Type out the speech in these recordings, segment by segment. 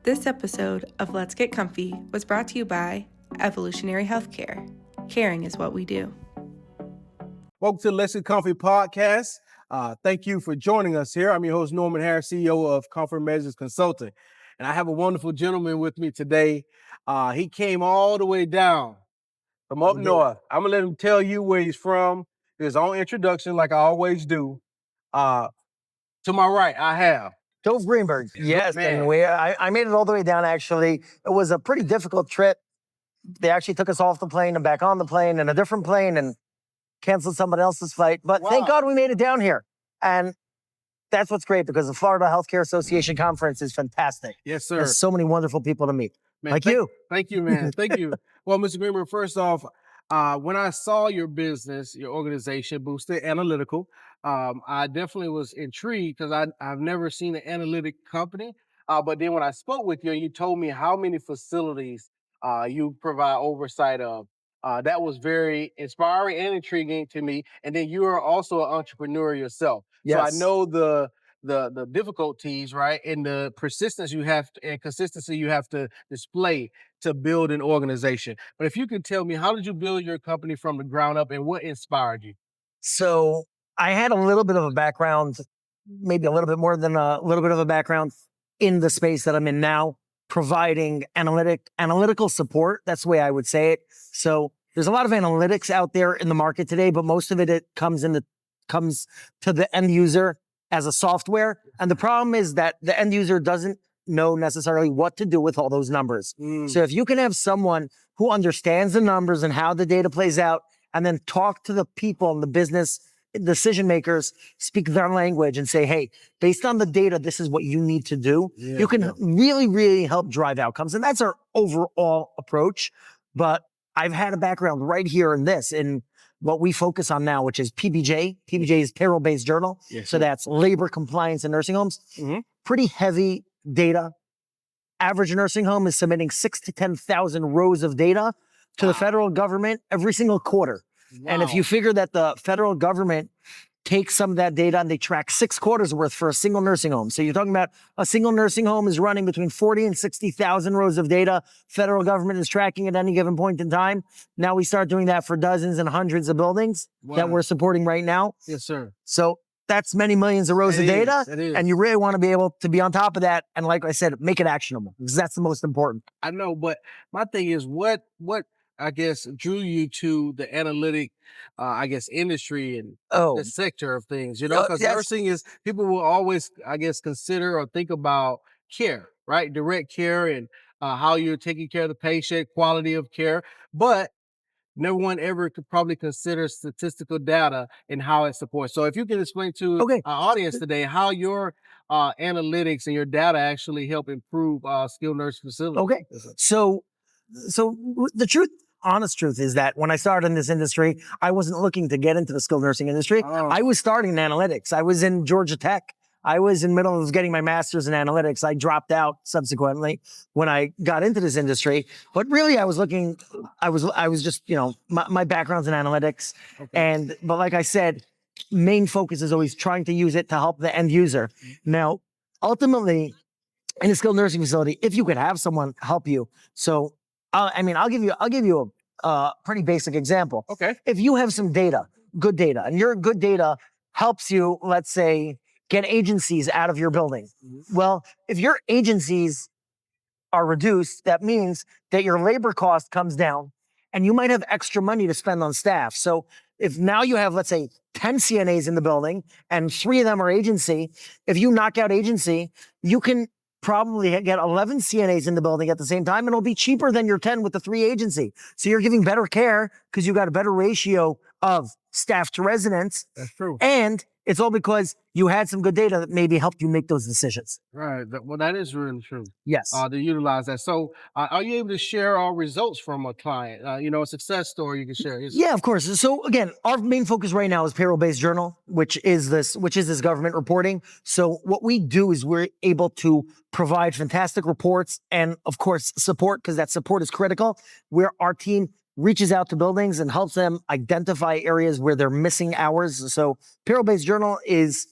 This episode of Let's Get Comfy was brought to you by Evolutionary Healthcare. Caring is what we do. Welcome to the Let's Get Comfy podcast. Thank you for joining us here. I'm your host, Norman Harris, CEO of Comfort Measures Consulting. And I have a wonderful gentleman with me today. He came all the way down from up north. I'm going to let him tell you where he's from, his own introduction, like I always do. To my right, I have Dov Greenberg. Yes, man. and I made it all the way down, actually. It was a pretty difficult trip. They actually took us off the plane and back on the plane and a different plane and canceled somebody else's flight. But Thank God we made it down here. And that's what's great, because the Florida Healthcare Association conference is fantastic. Yes, sir. There's so many wonderful people to meet. Man, you. Thank you, man. Thank you. Well, Mr. Greenberg, first off, when I saw your business, your organization, Boosted Analytical, I definitely was intrigued because I've never seen an analytic company. But then when I spoke with you, you told me how many facilities you provide oversight of. That was very inspiring and intriguing to me. And then you are also an entrepreneur yourself. Yes. So I know the difficulties, right, and the persistence you have and consistency you have to display to build an organization. But if you could tell me, how did you build your company from the ground up and what inspired you? So I had a little bit of a background, maybe a little bit more than a little bit of a background in the space that I'm in now, providing analytical support. That's the way I would say it. So there's a lot of analytics out there in the market today, but most of it comes to the end user as a software. And the problem is that the end user doesn't know necessarily what to do with all those numbers. So if you can have someone who understands the numbers and how the data plays out, and then talk to the people in the business decision makers, speak their language and say, hey, based on the data, this is what you need to do. You can really, really help drive outcomes. And that's our overall approach. But I've had a background right here in this, in what we focus on now, which is PBJ. PBJ is Payroll-Based Journal. Yes, so that's labor compliance in nursing homes. Pretty heavy data. Average nursing home is submitting 6,000 to 10,000 rows of data to the federal government every single quarter. And if you figure that the federal government takes some of that data and they track 6 quarters worth for a single nursing home. So you're talking about a single nursing home is running between 40 and 60,000 rows of data. Federal government is tracking at any given point in time. Now we start doing that for dozens and hundreds of buildings that we're supporting right now. Yes, sir. So that's many millions of rows of data. And you really want to be able to be on top of that. And like I said, make it actionable, because that's the most important. I know, but my thing is what I guess drew you to the analytic, industry and the sector of things, because nursing is, people will always, consider or think about care, right? Direct care and how you're taking care of the patient, quality of care. But no one ever could probably consider statistical data and how it supports. So if you can explain to our audience today how your analytics and your data actually help improve skilled nursing facilities. Okay. So the honest truth is that when I started in this industry, I wasn't looking to get into the skilled nursing industry. I was starting in analytics. I was in Georgia Tech. I was in the middle of getting my master's in analytics. I dropped out subsequently when I got into this industry. But really, I was just, my background's in analytics. But like I said, main focus is always trying to use it to help the end user. Now, ultimately, in a skilled nursing facility, if you could have someone help you. So, I'll give you a pretty basic example. Okay. If you have some data, good data, and your good data helps you, let's say, get agencies out of your building. Well, if your agencies are reduced, that means that your labor cost comes down and you might have extra money to spend on staff. So if now you have, let's say, 10 CNAs in the building and 3 of them are agency, if you knock out agency, you can probably get 11 CNAs in the building at the same time, and it'll be cheaper than your 10 with the 3 agency. So you're giving better care because you got a better ratio of staff to residents. That's true. And it's all because you had some good data that maybe helped you make those decisions. Right. Well, that is really true. Yes. To utilize that. So are you able to share our results from a client? A success story you can share? Yeah, of course. So again, our main focus right now is Payroll-Based Journal, which is this government reporting. So what we do is we're able to provide fantastic reports and of course support, because that support is critical, where our team reaches out to buildings and helps them identify areas where they're missing hours. So Payroll-Based Journal is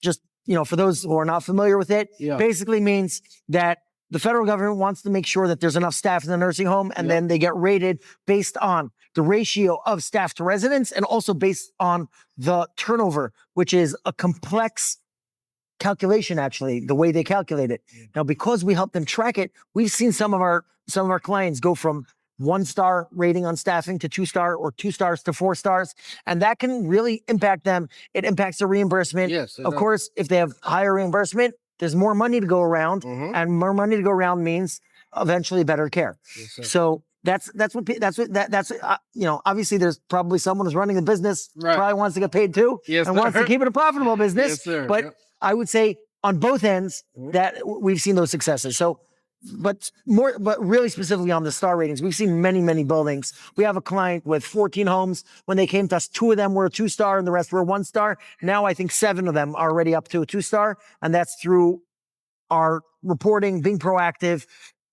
just, for those who are not familiar with it, basically means that the federal government wants to make sure that there's enough staff in the nursing home, and then they get rated based on the ratio of staff to residents and also based on the turnover, which is a complex calculation, actually, the way they calculate it. Now, because we help them track it, we've seen some of our clients go from 1-star rating on staffing to 2-star, or 2 stars to 4 stars. And that can really impact them. It impacts their reimbursement. Yes, of course, if they have higher reimbursement, there's more money to go around, and more money to go around means eventually better care. Yes, so that's you know, obviously there's probably someone who's running the business probably wants to get paid too, and wants to keep it a profitable business. But I would say on both ends that we've seen those successes. So, but really specifically on the star ratings, we've seen many, many buildings. We have a client with 14 homes. When they came to us, 2 of them were a 2-star and the rest were a 1-star. Now I think 7 of them are already up to a 2-star. And that's through our reporting, being proactive,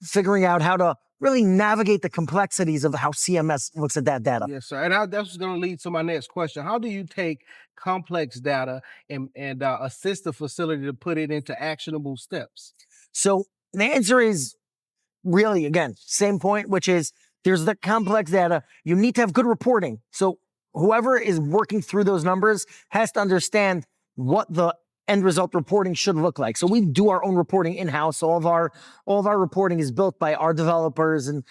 figuring out how to really navigate the complexities of how CMS looks at that data. Yes, sir. And that's going to lead to my next question. How do you take complex data and assist the facility to put it into actionable steps? So the answer is really, again, same point, which is there's the complex data. You need to have good reporting. So whoever is working through those numbers has to understand what the end result reporting should look like. So we do our own reporting in-house. All of our reporting is built by our developers, and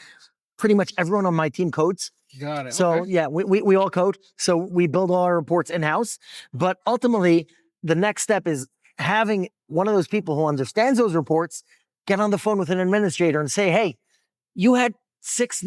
pretty much everyone on my team codes. Got it. So yeah, we all code. So we build all our reports in-house. But ultimately, the next step is having one of those people who understands those reports get on the phone with an administrator and say, hey, you had 6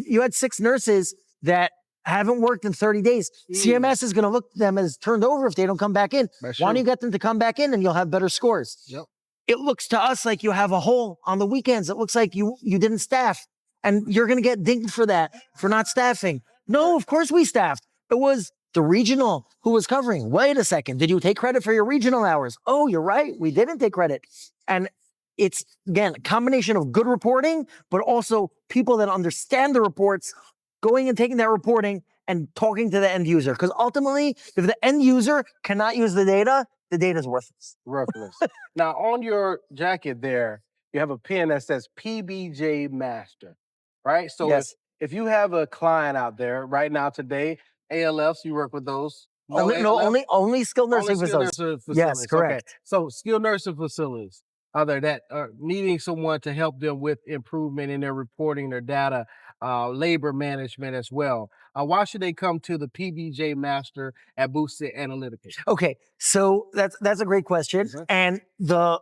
nurses that haven't worked in 30 days. CMS is going to look at them as turned over if they don't come back in. Why don't you get them to come back in and you'll have better scores? Yep. It looks to us like you have a hole on the weekends. It looks like you didn't staff, and you're going to get dinged for that, for not staffing. No, of course we staffed. It was the regional who was covering. Wait a second. Did you take credit for your regional hours? Oh, you're right. We didn't take credit. And it's, again, a combination of good reporting, but also people that understand the reports, going and taking that reporting and talking to the end user. Because ultimately, if the end user cannot use the data is worthless. Worthless. Now, on your jacket there, you have a pin that says PBJ Master, right? So yes. if you have a client out there right now today, ALFs, you work with those? Only skilled nursing facilities. Yes, correct. Okay. So skilled nursing facilities out there that are needing someone to help them with improvement in their reporting, their data, labor management as well. Why should they come to the PBJ Master at Boosted Analytical? Okay, so that's a great question. And the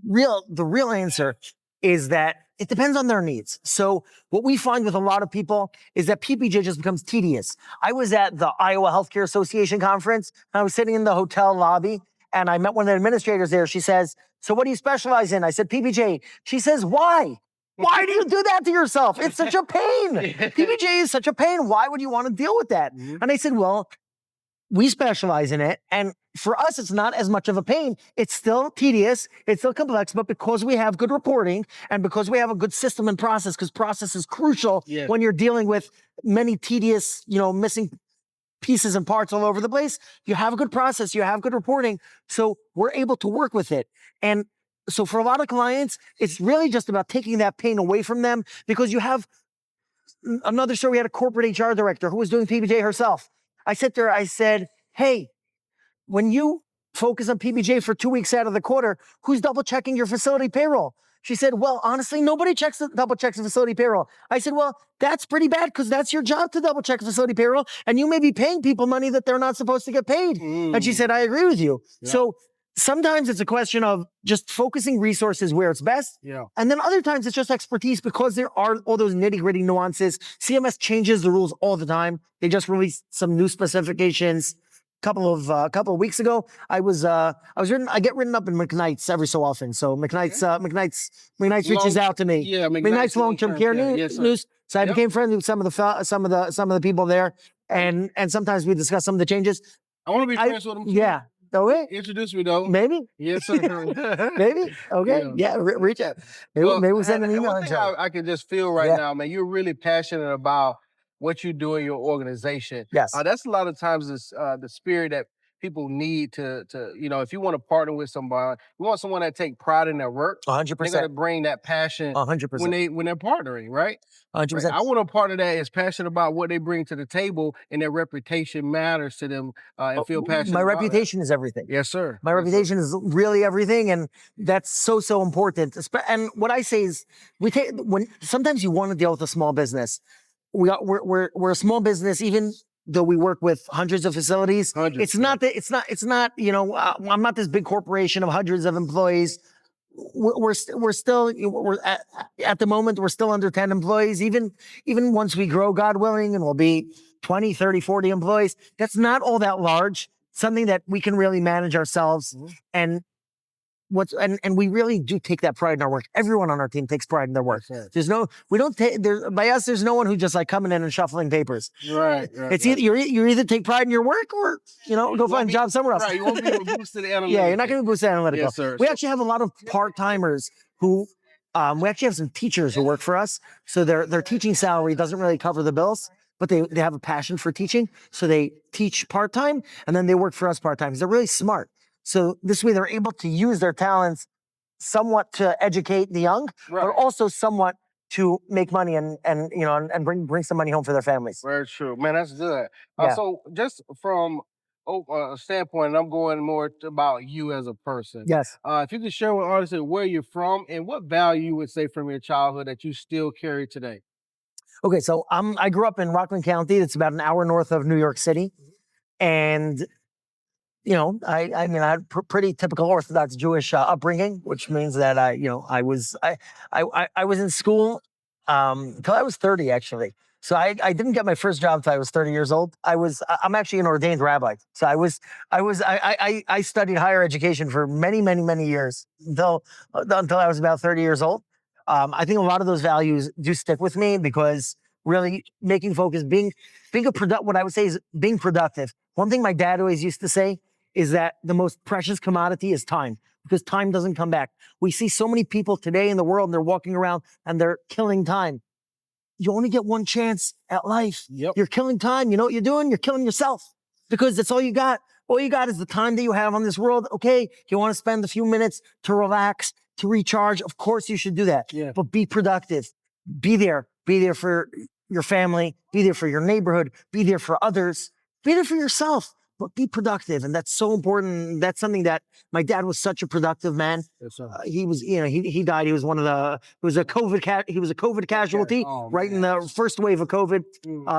real answer is that it depends on their needs. So what we find with a lot of people is that PBJ just becomes tedious. I was at the Iowa Healthcare Association conference, and I was sitting in the hotel lobby, and I met one of the administrators there. She says, so what do you specialize in? I said, PBJ. She says, why? Why do you do that to yourself? It's such a pain. PBJ is such a pain. Why would you want to deal with that? And I said, well, we specialize in it. And for us, it's not as much of a pain. It's still tedious. It's still complex. But because we have good reporting and because we have a good system and process, because process is crucial when you're dealing with many tedious, missing pieces and parts all over the place, you have a good process, you have good reporting. So we're able to work with it. And so for a lot of clients, it's really just about taking that pain away from them, because you have another story. We had a corporate HR director who was doing PBJ herself. I sat there, I said, hey, when you focus on PBJ for 2 weeks out of the quarter, who's double checking your facility payroll? She said, well, honestly, nobody double checks the facility payroll. I said, well, that's pretty bad, because that's your job to double check facility payroll, and you may be paying people money that they're not supposed to get paid. And she said, I agree with you. Yeah. So sometimes it's a question of just focusing resources where it's best. Yeah. And then other times it's just expertise, because there are all those nitty-gritty nuances. CMS changes the rules all the time. They just released some new specifications couple of weeks ago. I get written up in McKnight's every so often. So McKnight's reaches out to me. Yeah, McKnight's long-term care news. So I became friends with some of the people there, and sometimes we discuss some of the changes. I want to be friends with them too. Yeah. Okay. Introduce me though. Maybe. Yes, sir. Maybe. Okay. Yeah. Reach out. Maybe we'll send an email. One thing I can just feel right now, man, you're really passionate about what you do in your organization. Yes. That's a lot of times the spirit that people need to if you want to partner with somebody, you want someone that take pride in their work. 100%. They're gonna bring that passion 100%. when they're partnering, right? 100%. I want a partner that is passionate about what they bring to the table and their reputation matters to them and feel passionate. My reputation is everything. Yes, sir. My reputation is really everything, and that's so important. And what I say is, sometimes you want to deal with a small business. We're a small business, even though we work with hundreds of facilities. It's not I'm not this big corporation of hundreds of employees. We're still at the moment we're still under 10 employees. Even once we grow, God willing, and we'll be 20, 30, 40 employees, that's not all that large. Something that we can really manage ourselves. And we really do take that pride in our work. Everyone on our team takes pride in their work. There's no one who just like coming in and shuffling papers. Right. It's either you either take pride in your work or go find a job somewhere else. Right. You won't be Boosted Analytical. Yeah, you're not going to be Boosted Analytical. Yes, sir. We actually have a lot of part-timers who we actually have some teachers who work for us. So their teaching salary doesn't really cover the bills, but they have a passion for teaching. So they teach part-time and then they work for us part-time because they're really smart. So this way they're able to use their talents somewhat to educate the young, but also somewhat to make money and bring some money home for their families. Very true. Man, that's good. Yeah. So just from a standpoint, I'm going more about you as a person. Yes. If you could share with audiences where you're from and what value you would say from your childhood that you still carry today. Okay, so I grew up in Rockland County. It's about an hour north of New York City. And I had pretty typical Orthodox Jewish upbringing, which means that I was in school until I was 30 actually. So I didn't get my first job until I was 30 years old. I'm actually an ordained rabbi. So I studied higher education for many years until I was about 30 years old. I think a lot of those values do stick with me because really making focus, what I would say is being productive. One thing my dad always used to say is that the most precious commodity is time, because time doesn't come back. We see so many people today in the world and they're walking around and they're killing time. You only get one chance at life. Yep. You're killing time. You know what you're doing? You're killing yourself because that's all you got. All you got is the time that you have on this world. Okay, you want to spend a few minutes to relax, to recharge. Of course you should do that. Yeah. But be productive. Be there. Be there for your family. Be there for your neighborhood. Be there for others. Be there for yourself. But be productive, and that's so important. That's something that my dad was such a productive man. Yes, sir. He was, he died. He was he was a COVID casualty right in the first wave of COVID,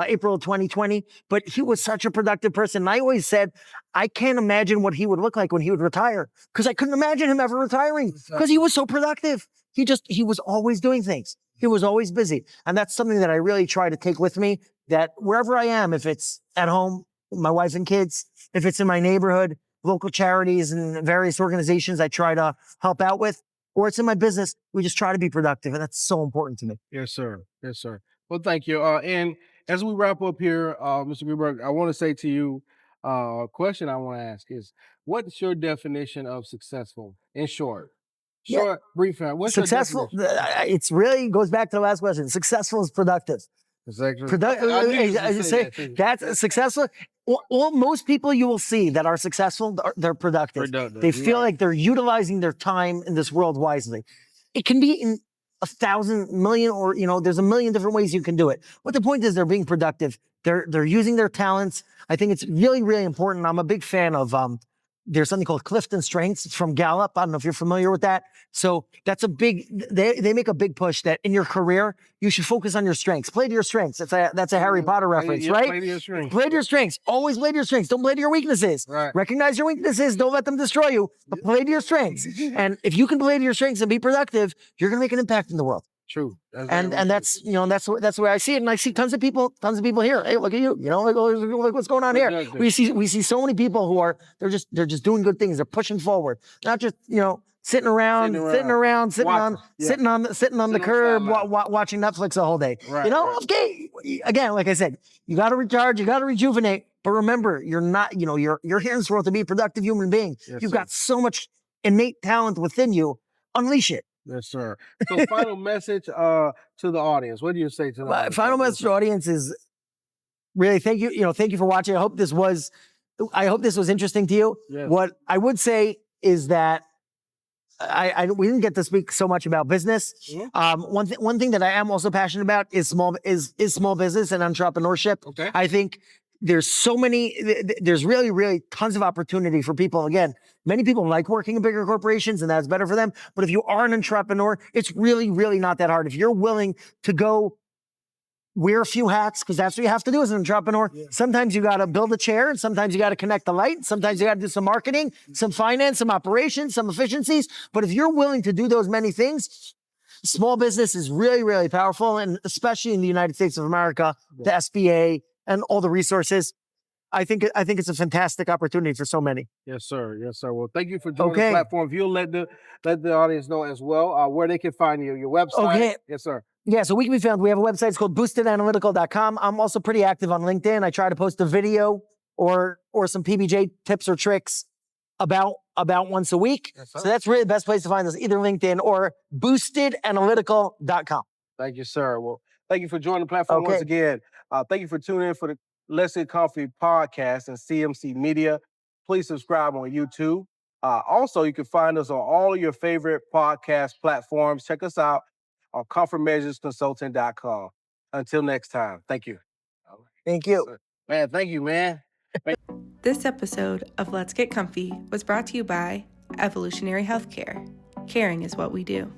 April of 2020. But he was such a productive person. And I always said, I can't imagine what he would look like when he would retire, because I couldn't imagine him ever retiring because he was so productive. He was always doing things. He was always busy, and that's something that I really try to take with me. That wherever I am, if it's at home, my wife and kids, if it's in my neighborhood, local charities and various organizations I try to help out with, or it's in my business, we just try to be productive. And that's so important to me. Yes, sir. Yes, sir. Well, thank you. And as we wrap up here, Mr. Greenberg, I want to say to you, a question I want to ask is, what's your definition of successful? In short, brief. What's successful? It's really goes back to the last question. Successful is productive. That's successful. Most people you will see that are successful, they're productive. They feel like they're utilizing their time in this world wisely. It can be in 1,000 million, or there's a million different ways you can do it. But the point is, they're being productive. They're using their talents. I think it's really, really important. I'm a big fan of there's something called Clifton Strengths. It's from Gallup. I don't know if you're familiar with that. So that's they make a big push that in your career, you should focus on your strengths. Play to your strengths. That's a Harry Potter reference, right? Play to your strengths. Play to your strengths. Always play to your strengths. Don't play to your weaknesses. Right. Recognize your weaknesses. Don't let them destroy you, but play to your strengths. And if you can play to your strengths and be productive, you're going to make an impact in the world. True. And that's that's the way I see it. And I see tons of people here. Hey, look at you. Look what's going on here. We see so many people who are they're just doing good things. They're pushing forward, not just sitting on the curb watching Netflix the whole day. Right, Okay. Again, like I said, you got to recharge, you got to rejuvenate. But remember, you're not. You're here in this world to be a productive human being. Yes, You've got so much innate talent within you. Unleash it. Yes, sir. So final message to the audience. What do you say to the audience? Final message to the audience is really thank you. Thank you for watching. I hope this was I hope this was interesting to you. Yeah. What I would say is that we didn't get to speak so much about business. Yeah. One thing that I am also passionate about is small business and entrepreneurship. Okay. I think there's really tons of opportunity for people. Again, many people like working in bigger corporations and that's better for them. But if you are an entrepreneur, it's really, really not that hard. If you're willing to go wear a few hats, because that's what you have to do as an entrepreneur. Yeah. Sometimes you got to build a chair, and sometimes you got to connect the light. Sometimes you got to do some marketing, some finance, some operations, some efficiencies. But if you're willing to do those many things, small business is really, really powerful. And especially in the United States of America, the SBA and all the resources, I think it's a fantastic opportunity for so many. Yes, sir. Yes, sir. Well, thank you for joining the platform. If you'll let the audience know as well where they can find you, your website. Okay. Yes, sir. Yeah, so we can be found. We have a website. It's called boostedanalytical.com. I'm also pretty active on LinkedIn. I try to post a video or some PBJ tips or tricks about once a week. Yes, so that's really the best place to find us, either LinkedIn or boostedanalytical.com. Thank you, sir. Well, thank you for joining the platform once again. Thank you for tuning in for the Let's Get Comfy podcast and CMC Media. Please subscribe on YouTube. Also, you can find us on all of your favorite podcast platforms. Check us out on comfortmeasuresconsulting.com. Until next time, thank you. Thank you. Man, thank you, man. This episode of Let's Get Comfy was brought to you by Evolutionary Healthcare. Caring is what we do.